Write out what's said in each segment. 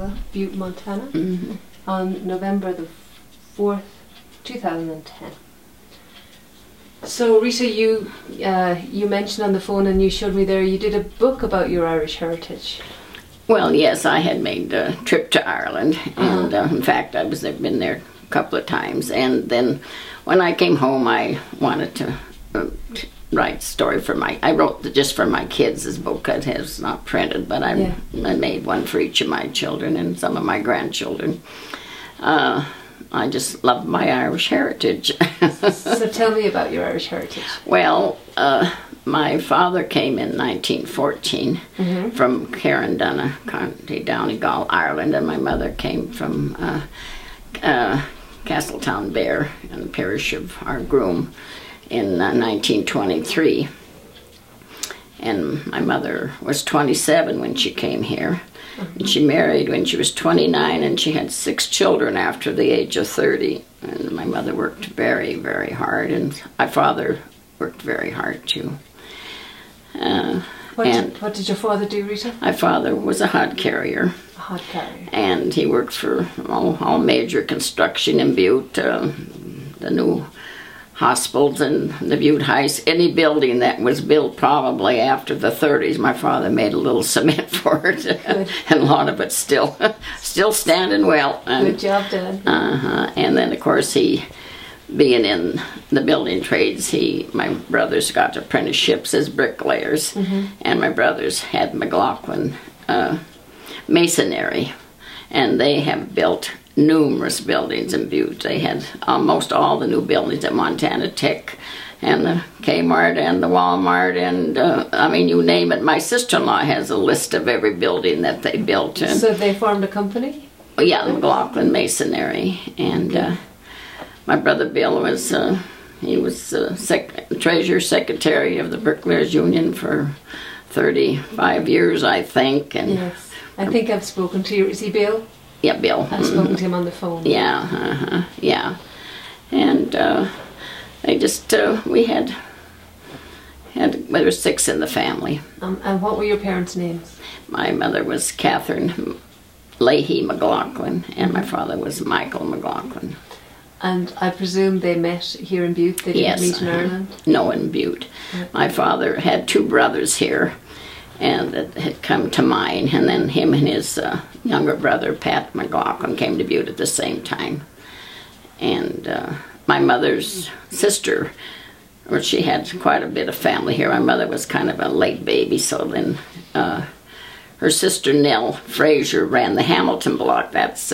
Roswell, Butte, Montana, on November the 4th, 2010. So Rita, you mentioned on the phone, and you showed me there, you did a book about your Irish heritage. Well, yes, I had made a trip to Ireland, and in fact, I've been there a couple of times. And then when I came home, I wanted to write a story for I wrote just for my kids. This book has not printed, but I made one for each of my children and some of my grandchildren. I just love my Irish heritage. So tell me about your Irish heritage. Well, my father came in 1914 from Carindonagh, County Donegal, Ireland, and my mother came from Castletown Bear in the parish of Argroom in 1923. And my mother was 27 when she came here. And she married when she was 29, and she had 6 children after the age of 30. And my mother worked very, very hard, and my father worked very hard too. What did your father do, Rita? My father was a hod carrier. A hod carrier. And he worked for all major construction in Butte, the new hospitals and the Butte Heights. Any building that was built probably after the 30s, my father made a little cement for it. And a lot of it's still standing well. And, good job, Dad. And then, of course, he, being in the building trades, my brothers got apprenticeships as bricklayers, and my brothers had McLaughlin masonry, and they have built numerous buildings in Butte. They had almost all the new buildings at Montana Tech and the Kmart and the Walmart, and I mean, you name it. My sister-in-law has a list of every building that they built. So they formed a company? Yeah, the McLaughlin Masonry. And my brother Bill was, he was treasurer secretary of the Bricklayers Union for 35 years, I think. And yes, I think I've spoken to you. Is he Bill? Yeah, Bill. I've spoken to him on the phone. Yeah, yeah. And they just, we had there were 6 in the family. And what were your parents' names? My mother was Catherine Leahy McLaughlin, and my father was Michael McLaughlin. And I presume they met here in Butte? They didn't meet in Ireland? No, in Butte. My father had 2 brothers here, and that had come to mine, and then him and his younger brother, Pat McLaughlin, came to Butte at the same time. And my mother's sister, well, she had quite a bit of family here. My mother was kind of a late baby, so then her sister Nell Fraser ran the Hamilton block. That's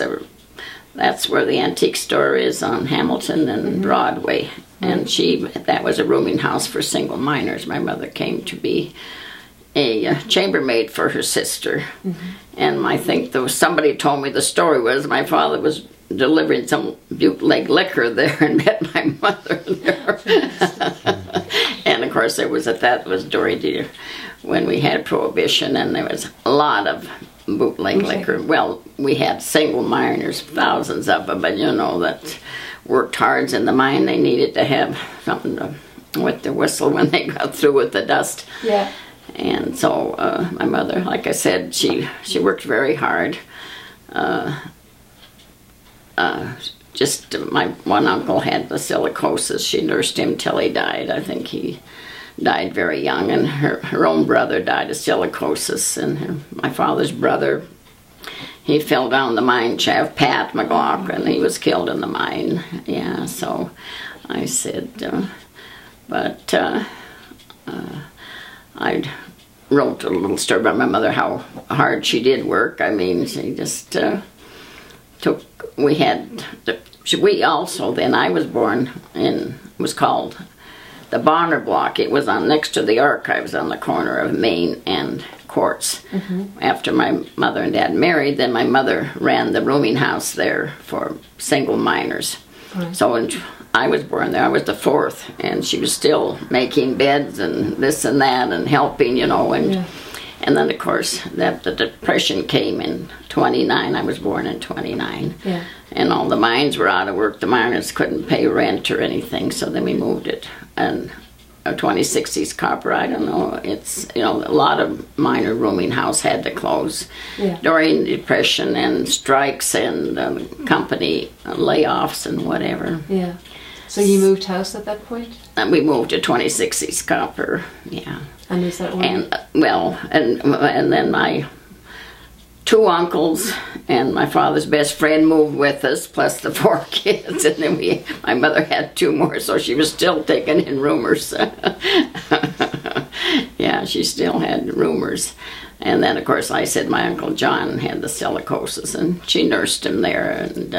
where the antique store is, on Hamilton and Broadway. And that was a rooming house for single miners. My mother came to be a chambermaid for her sister. And I think somebody told me the story was my father was delivering some Butte Lake liquor there and met my mother there. And of course that was during when we had Prohibition, and there was a lot of bootleg liquor. Well, we had single miners, thousands of them, but you know, that worked hard in the mine. They needed to have something with their whistle when they got through with the dust. Yeah. And so my mother, like I said, she worked very hard. Just my one uncle had silicosis. She nursed him till he died. I think he died very young, and her own brother died of silicosis. And my father's brother, he fell down the mine shaft. Pat McLaughlin, he was killed in the mine. Yeah, so I said, I wrote a little story about my mother, how hard she did work. I mean, she just we also, then I was born in, it was called the Bonner Block. It was next to the archives on the corner of Main and Quartz. After my mother and dad married, then my mother ran the rooming house there for single miners. So when I was born there, I was the 4th, and she was still making beds and this and that and helping, you know. And then, of course, the Depression came in 29. I was born in 29. Yeah. And all the mines were out of work. The miners couldn't pay rent or anything, so then we moved it. And a 26 copper, I don't know. It's, you know, a lot of minor rooming house had to close during the Depression and strikes and company layoffs and whatever. Yeah. So you moved house at that point? And we moved to 26 copper, yeah. And is that when and then my 2 uncles and my father's best friend moved with us, plus the 4 kids, and then my mother had 2 more, so she was still taking in roomers. Yeah, she still had roomers. And then, of course, I said my Uncle John had the silicosis, and she nursed him there, and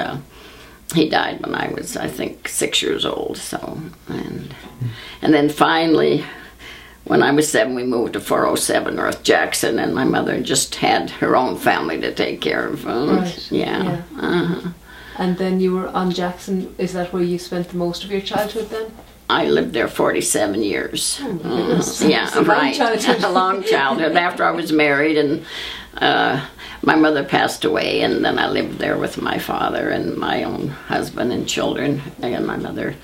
he died when I was, I think, 6 years old. So, and then finally, when I was 7, we moved to 407 North Jackson, and my mother just had her own family to take care of. Right. Yeah. And then you were on Jackson. Is that where you spent the most of your childhood then? I lived there 47 years. Oh, my goodness. Yeah, a right. Childhood. A long childhood. After I was married, and my mother passed away, and then I lived there with my father and my own husband and children. And my mother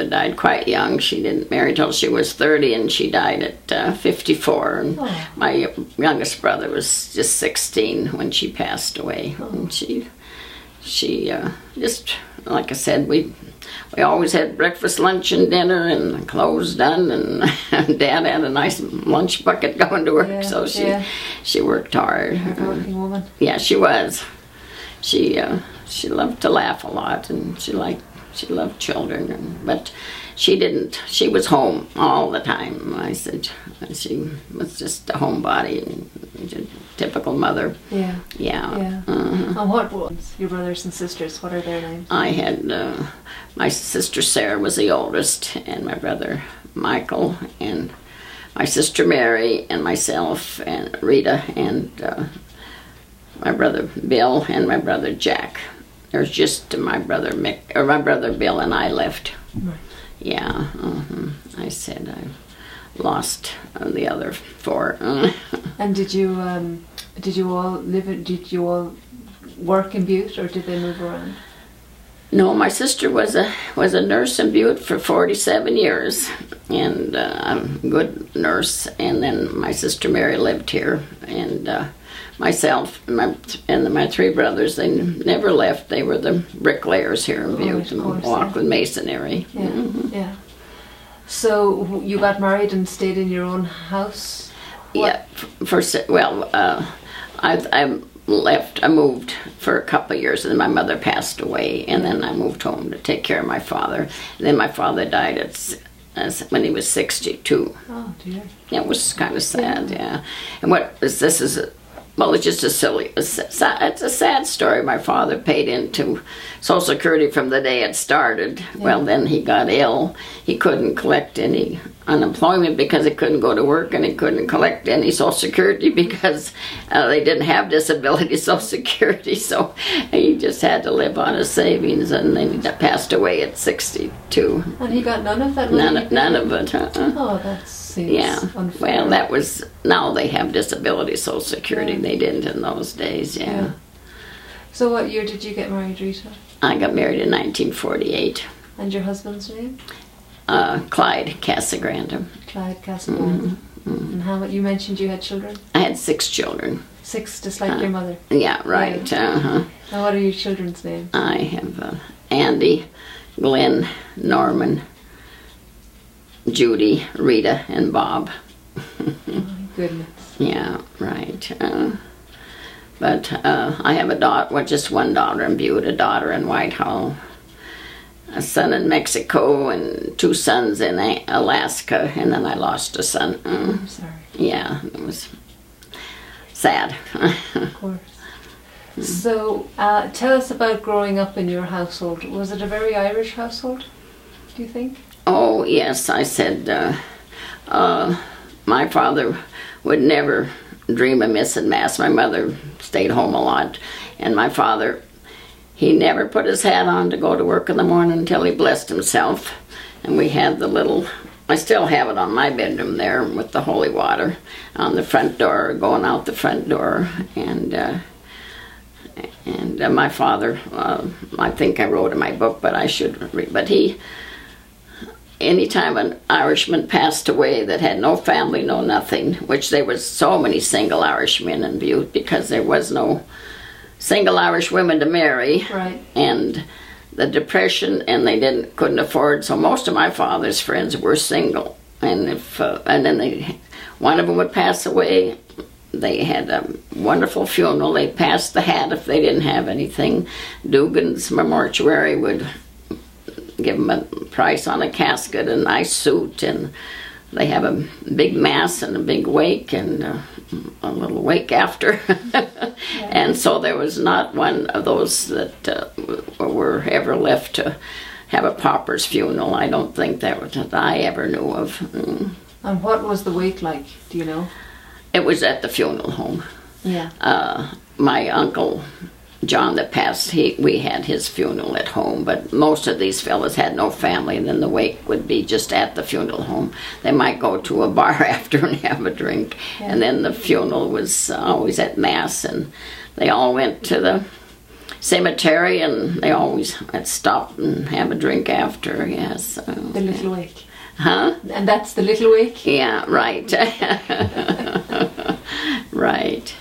died quite young. She didn't marry till she was 30, and she died at 54. And my youngest brother was just 16 when she passed away. And she just, like I said, we always had breakfast, lunch, and dinner, and clothes done, and Dad had a nice lunch bucket going to work, so she worked hard. Hard-working woman. Yeah, she was. She loved to laugh a lot, and she loved children, but she was home all the time. I said she was just a homebody, and a typical mother. Yeah. And what was your brothers and sisters? What are their names? I had my sister Sarah was the oldest, and my brother Michael, and my sister Mary, and myself, and Rita, and my brother Bill, and my brother Jack. There's just my brother Bill and I left. Right. Yeah. I said I lost the other 4. And did you all work in Butte, or did they move around? No, my sister was a nurse in Butte for 47 years, and a good nurse. And then my sister Mary lived here, and myself and my 3 brothers, they never left. They were the bricklayers here in Butte, and walked with masonry. Yeah, yeah. So you got married and stayed in your own house? Yeah. I left. I moved for a couple of years, and then my mother passed away, and then I moved home to take care of my father. And then my father died when he was 62. Oh dear. It was kind of sad, yeah. And it's just it's a sad story. My father paid into Social Security from the day it started. Yeah. Well, then he got ill. He couldn't collect any unemployment because he couldn't go to work, and he couldn't collect any Social Security because they didn't have disability Social Security. So he just had to live on his savings, and then he passed away at 62. And he got none of that money? None of it. Oh, that's... unfair. Well, that was, now they have disability Social Security. They didn't in those days, yeah. So what year did you get married, Rita? I got married in 1948. And your husband's name? Clyde Casagranda. Clyde Casagranda. And how you mentioned you had children? I had 6 children. 6, just like your mother? Yeah, right. And what are your children's names? I have Andy, Glenn, Norman, Judy, Rita, and Bob. Oh, my goodness. Yeah, right. But I have a daughter, just one daughter in Butte, a daughter in Whitehall, a son in Mexico, and 2 sons in Alaska, and then I lost a son. I'm sorry. Yeah, it was sad. Of course. So, tell us about growing up in your household. Was it a very Irish household, do you think? Oh, yes. I said my father would never dream of missing Mass. My mother stayed home a lot. And my father, he never put his hat on to go to work in the morning until he blessed himself. And we had the little, I still have it on my bedroom there with the holy water on the front door, going out the front door. And my father, I think I wrote in my book, but I should read, but anytime an Irishman passed away that had no family, no nothing, which there was so many single Irishmen in Butte because there was no single Irish women to marry. Right. And the Depression, and they couldn't afford, so most of my father's friends were single. And then one of them would pass away. They had a wonderful funeral. They passed the hat if they didn't have anything. Dugan's mortuary would give them a price on a casket, a nice suit, and they have a big mass and a big wake and a little wake after. Yeah. And so there was not one of those that were ever left to have a pauper's funeral. I don't think that I ever knew of. And what was the wake like? Do you know? It was at the funeral home. Yeah. My uncle John that passed, we had his funeral at home, but most of these fellas had no family, and then the wake would be just at the funeral home. They might go to a bar after and have a drink, yeah. And then the funeral was always at Mass, and they all went to the cemetery, and they always had stopped and have a drink after, yes. The little wake. Huh? And that's the little wake? Yeah, right. Right.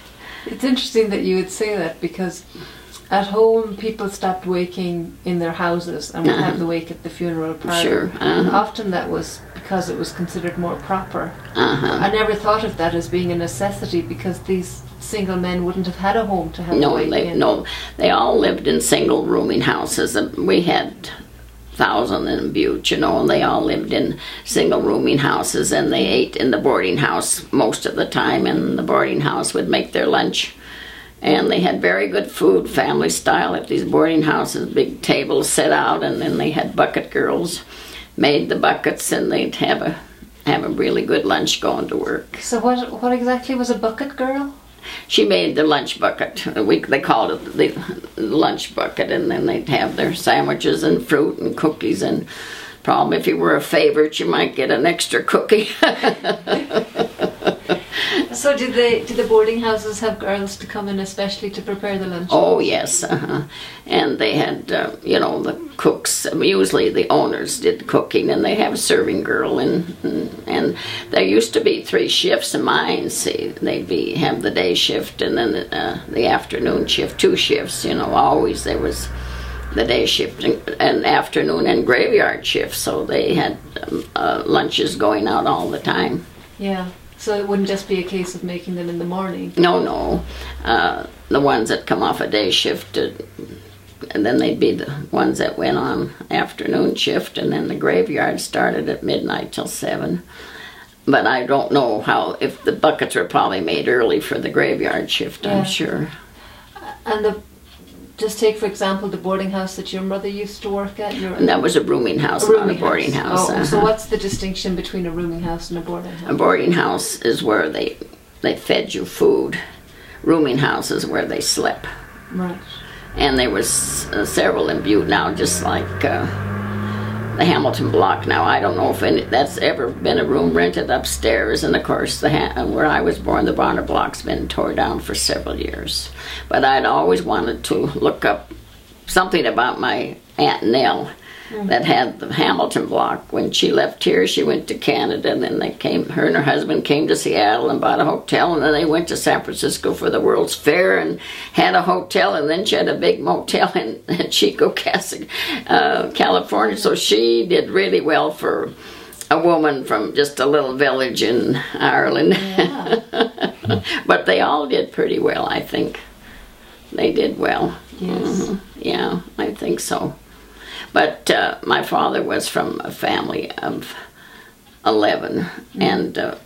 It's interesting that you would say that, because at home people stopped waking in their houses and would have the wake at the funeral parlour. Sure. Often that was because it was considered more proper. I never thought of that as being a necessity, because these single men wouldn't have had a home to have a wake in. No, they all lived in single rooming houses. We had 1,000 in Butte, and they all lived in single rooming houses, and they ate in the boarding house most of the time, and the boarding house would make their lunch. And they had very good food, family style, at these boarding houses, big tables set out, and then they had bucket girls made the buckets, and they'd have a really good lunch going to work. So what exactly was a bucket girl? She made the lunch bucket. They called it the lunch bucket, and then they'd have their sandwiches and fruit and cookies, and probably if you were a favorite, you might get an extra cookie. So did the boarding houses have girls to come in especially to prepare the lunch? Oh, yes. And they had, the cooks. Usually the owners did the cooking, and they have a serving girl. And there used to be 3 shifts in mine. See, they'd have the day shift and then the afternoon shift, 2 shifts. Always there was the day shift and afternoon and graveyard shift. So they had lunches going out all the time. Yeah. So it wouldn't just be a case of making them in the morning? No. The ones that come off a day shift, and then they'd be the ones that went on afternoon shift, and then the graveyard started at midnight till 7. But I don't know if the buckets were probably made early for the graveyard shift, yeah. I'm sure. And just take, for example, the boarding house that your mother used to work at. And that was a rooming house, not a boarding house. Oh, so what's the distinction between a rooming house and a boarding house? A boarding house is where they fed you food. Rooming house is where they slept. Right. And there was several in Butte now, just like the Hamilton block now. I don't know if that's ever been a room rented upstairs. And of course, where I was born, the Bonner block's been torn down for several years. But I'd always wanted to look up something about my Aunt Nell that had the Hamilton block. When she left here, she went to Canada, and then her and her husband came to Seattle and bought a hotel, and then they went to San Francisco for the World's Fair and had a hotel, and then she had a big motel in Chico, California. So she did really well for a woman from just a little village in Ireland. Yeah. But they all did pretty well, I think. They did well. Yes. Yeah, I think so. But my father was from a family of 11, and the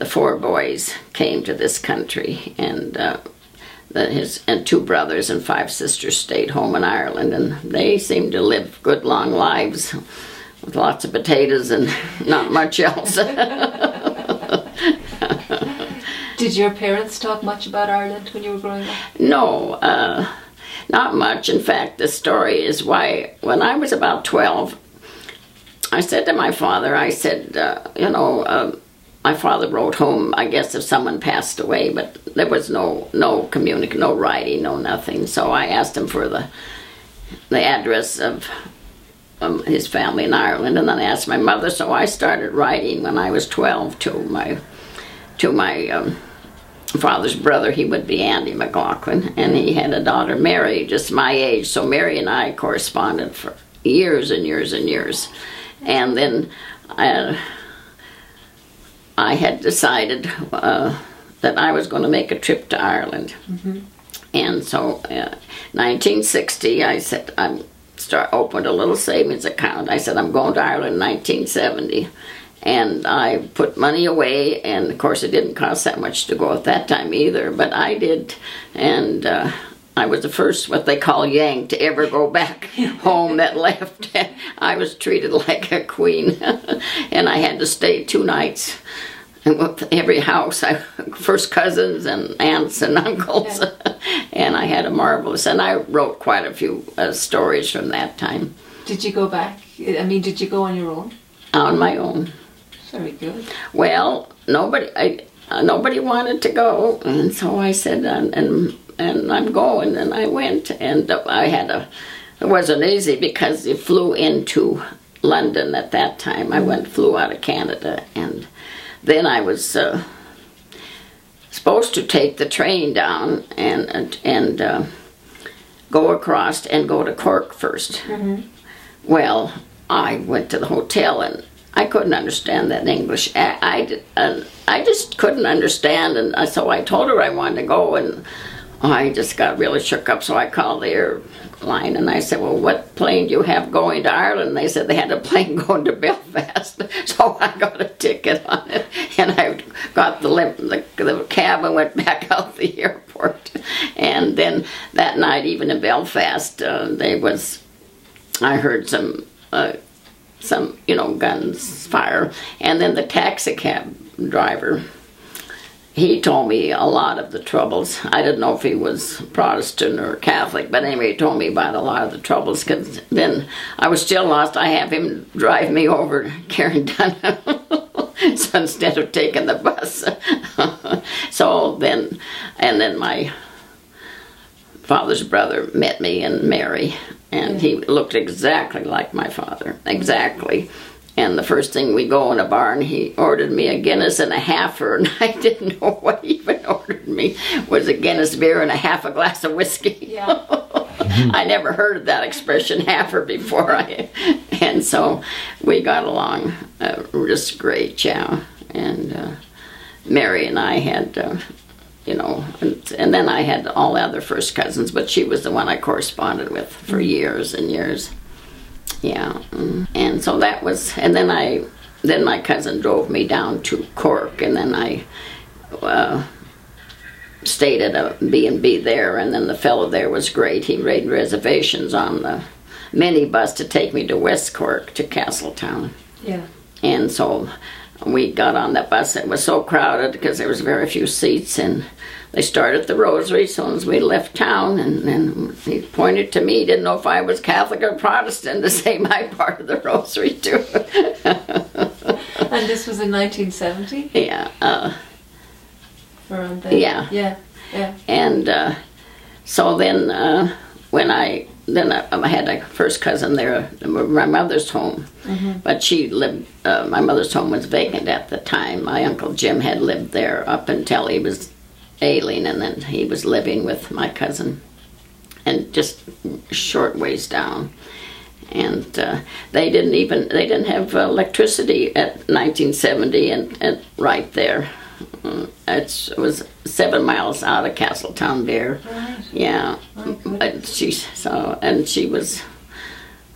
4 boys came to this country, and his 2 brothers and 5 sisters stayed home in Ireland, and they seemed to live good long lives with lots of potatoes and not much else. Did your parents talk much about Ireland when you were growing up? No, not much. In fact, the story is why, when I was about 12, I said to my father, I said, my father wrote home, I guess, if someone passed away, but there was no writing, no nothing. So I asked him for the address of his family in Ireland, and then I asked my mother. So I started writing when I was 12 to my father's brother. He would be Andy McLaughlin, and he had a daughter, Mary, just my age. So Mary and I corresponded for years and years and years. And then I had decided that I was going to make a trip to Ireland. Mm-hmm. And so 1960, I said, opened a little savings account. I said, I'm going to Ireland in 1970. And I put money away, and of course it didn't cost that much to go at that time either, but I did. And I was the first, what they call Yank, to ever go back home that left. I was treated like a queen, and I had to stay 2 nighs. And with every house, first cousins and aunts and uncles, and I had a marvelous, and I wrote quite a few stories from that time. Did you go back? I mean, did you go on your own? On my own. Very good. Well, nobody wanted to go, and so I said, and I'm going, and I went, and it wasn't easy because you flew into London at that time. I flew out of Canada, and then I was supposed to take the train down and go across and go to Cork first. Mm-hmm. Well, I went to the hotel and I couldn't understand that English. I just couldn't understand, and so I told her I wanted to go, and I just got really shook up. So I called the airline and I said, well, what plane do you have going to Ireland? And they said they had a plane going to Belfast. So I got a ticket on it, and I got the cab and went back out the airport. And then that night, even in Belfast, I heard some guns fire, and then the taxi cab driver, he told me a lot of the troubles. I didn't know if he was Protestant or Catholic, but anyway, he told me about a lot of the troubles, because then I was still lost. I have him drive me over to Carrington, so instead of taking the bus. So then my father's brother met me and Mary, and he looked exactly like my father, exactly. And the first thing we go in a bar, and he ordered me a Guinness and a halfer, and I didn't know what he even ordered me. It was a Guinness beer and a half a glass of whiskey. Yeah. I never heard of that expression, halfer, before. And so we got along just great, yeah. And Mary and I had, and then I had all the other first cousins, but she was the one I corresponded with for years and years. Yeah, and so that was, and then my cousin drove me down to Cork, and then I stayed at a B&B there, and then the fellow there was great. He made reservations on the minibus to take me to West Cork, to Castletown. Yeah. And so we got on that bus. It was so crowded because there was very few seats, and they started the rosary as soon as we left town, and he pointed to me. He didn't know if I was Catholic or Protestant, to say my part of the rosary too. And this was in 1970? Yeah. Around then? Yeah. Yeah, yeah. And so then when I had a first cousin there, my mother's home, but she lived, my mother's home was vacant at the time. My Uncle Jim had lived there up until he was ailing, and then he was living with my cousin, and just short ways down. And they didn't have electricity at 1970, and right there. It was 7 miles out of Castletown there. Right. Yeah. Okay. She was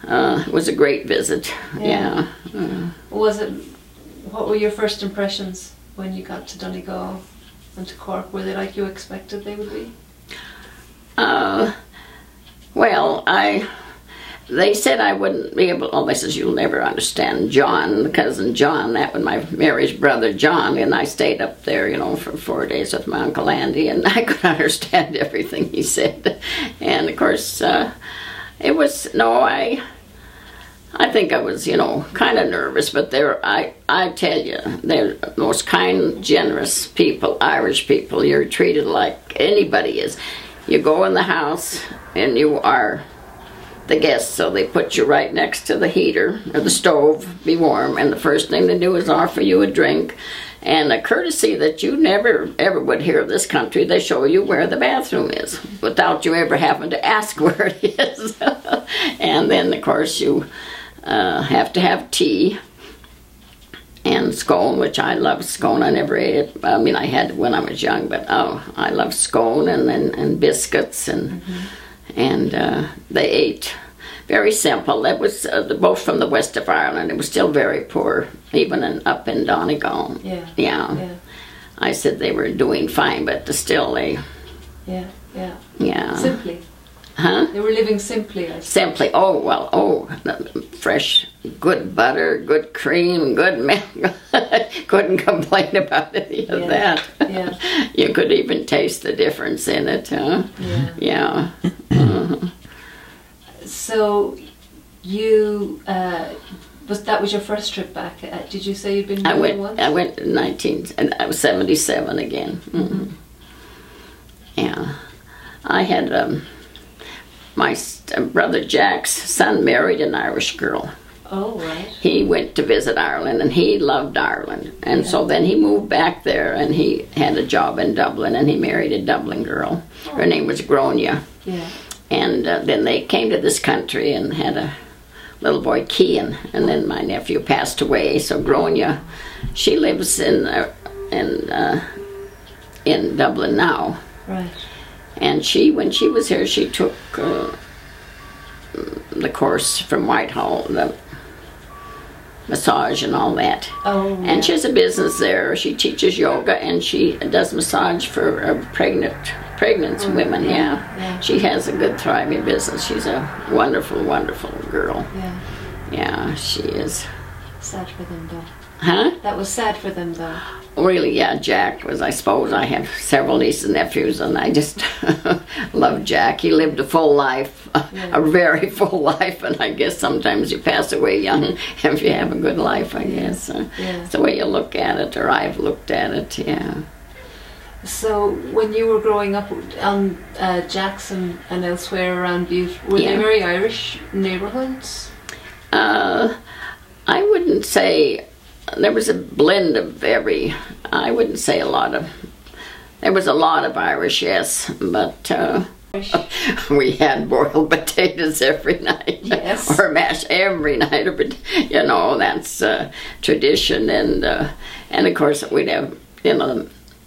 it was a great visit. Yeah. What were your first impressions when you got to Donegal and to Cork? Were they like you expected they would be? Well, they said I wouldn't be able. Oh, they says you'll never understand John, cousin John. That was my Mary's brother John, and I stayed up there, for 4 days with my Uncle Andy, and I could understand everything he said. And of course, it was I think I was, kind of nervous, but I tell you, they're the most kind, generous people, Irish people. You're treated like anybody is. You go in the house, and you are the guests, so they put you right next to the heater or the stove, be warm, and the first thing they do is offer you a drink. And a courtesy that you never ever would hear of this country, they show you where the bathroom is without you ever having to ask where it is. And then, of course, you have to have tea and scone, which I love scone. I never ate it. I mean, I had it when I was young, but I love scone and biscuits and they ate very simple. That was both from the west of Ireland. It was still very poor, even up in Donegal. Yeah. I said they were doing fine, but still they. Yeah. Simply. Huh? They were living simply. I suppose. Simply. Fresh, good butter, good cream, good milk. Couldn't complain about any of that. Yeah. You could even taste the difference in it, huh? Yeah. So, you that was your first trip back? Did you say you'd been more than once? I went in I was 77 again. Mm-hmm. Yeah, I had my brother Jack's son married an Irish girl. Oh, right. He went to visit Ireland, and he loved Ireland, and so then he moved back there, and he had a job in Dublin, and he married a Dublin girl. Her name was Gronia. Yeah. And then they came to this country and had a little boy, Cian, and then my nephew passed away. So Gronia, she lives in Dublin now. Right. And when she was here, she took the course from Whitehall, the massage and all that. Oh. Yeah. And she has a business there. She teaches yoga and she does massage for pregnant women. Yeah. She has a good thriving business. She's a wonderful, wonderful girl. Yeah, she is. Sad for them, though. Huh? That was sad for them, though. Really, yeah, Jack was, I suppose. I have several nieces and nephews, and I just love Jack. He lived a full life, a very full life, and I guess sometimes you pass away young if you have a good life, I guess. It's the way you look at it, or I've looked at it, yeah. So, when you were growing up on Jackson and elsewhere around Butte, were they very Irish neighbourhoods? I wouldn't say. There was a blend of I wouldn't say a lot of. There was a lot of Irish, yes, but we had boiled potatoes every night. Yes. Or mash every night. That's tradition, and of course we'd have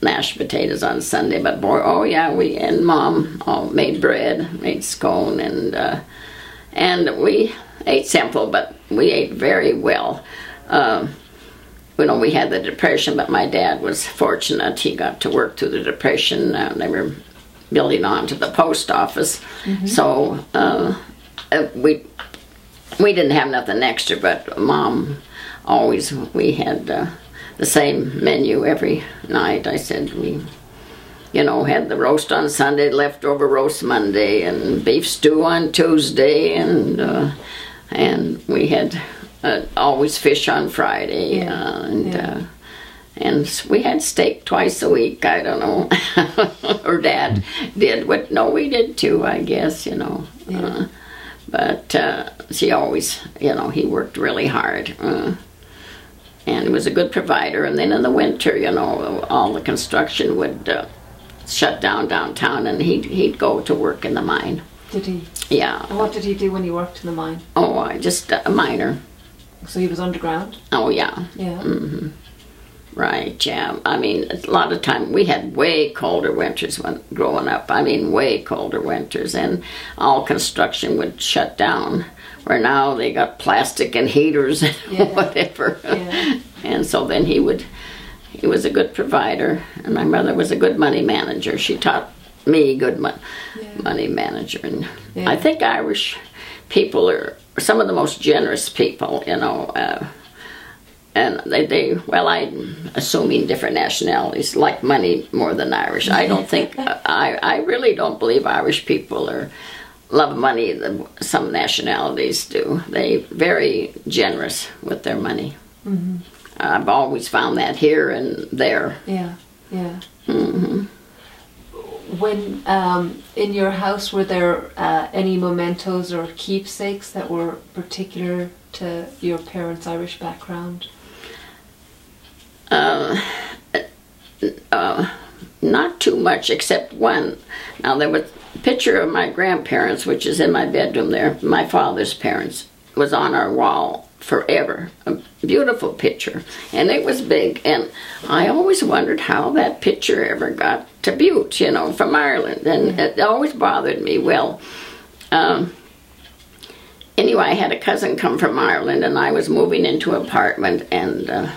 mashed potatoes on Sunday. But we and Mom all made bread, made scone, and we ate simple, but we ate very well. We had the Depression, but my dad was fortunate. He got to work through the Depression. They were building on to the post office. Mm-hmm. So we didn't have nothing extra, but Mom we had the same menu every night. I said we had the roast on Sunday, leftover roast Monday, and beef stew on Tuesday, and we had always fish on Friday, and we had steak twice a week. I don't know, or Dad did. We did too, I guess. But she always, he worked really hard, and he was a good provider. And then in the winter, all the construction would shut down downtown, and he'd go to work in the mine. Did he? Yeah. And what did he do when he worked in the mine? Just a miner. So he was underground? Oh, yeah. Yeah. Mm-hmm. Right, yeah. I mean, a lot of time, we had way colder winters when growing up. I mean, way colder winters, and all construction would shut down. Where now they got plastic and heaters and whatever. Yeah. And so then he was a good provider, and my mother was a good money manager. She taught me good money manager. And I think Irish people are some of the most generous people, and I'm assuming different nationalities like money more than Irish. I don't think, I really don't believe Irish people love money than some nationalities do. They're very generous with their money. Mm-hmm. I've always found that here and there. Yeah. Mm-hmm. when in your house, were there any mementos or keepsakes that were particular to your parents' Irish background? Not too much, except one. Now, there was a picture of my grandparents, which is in my bedroom there. My father's parents was on our wall forever. A beautiful picture. And it was big. And I always wondered how that picture ever got to Butte, you know, from Ireland. And it always bothered me. Well, anyway, I had a cousin come from Ireland, and I was moving into an apartment, and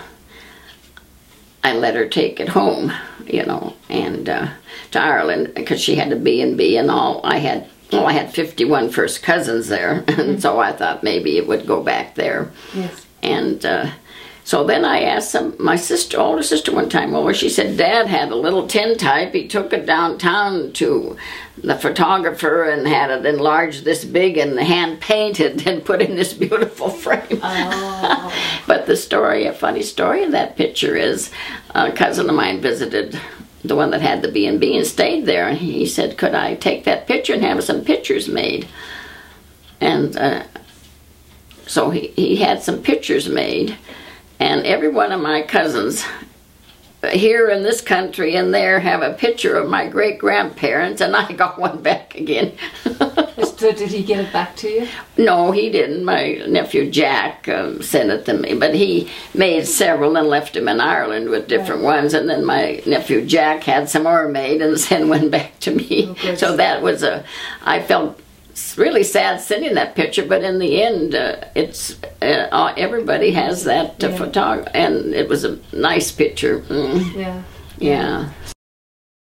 I let her take it home, you know, and to Ireland, because she had a B&B and all. I had 51 first cousins there, and so I thought maybe it would go back there. Yes. And so then I asked my older sister one time over. She said Dad had a little tintype. He took it downtown to the photographer and had it enlarged this big and hand painted and put in this beautiful frame. Oh. But the story, a funny story in that picture is a cousin of mine visited the one that had the B&B and stayed there, and he said, could I take that picture and have some pictures made? And so he had some pictures made, and every one of my cousins here in this country and there have a picture of my great-grandparents, and I got one back again. So did he get it back to you? No, he didn't. My nephew Jack sent it to me, but he made several and left them in Ireland with different ones, and then my nephew Jack had some more made and sent one back to me. Oh, so that was I felt really sad sending that picture, but in the end, it's everybody has that photograph, and it was a nice picture. Yeah. Yeah.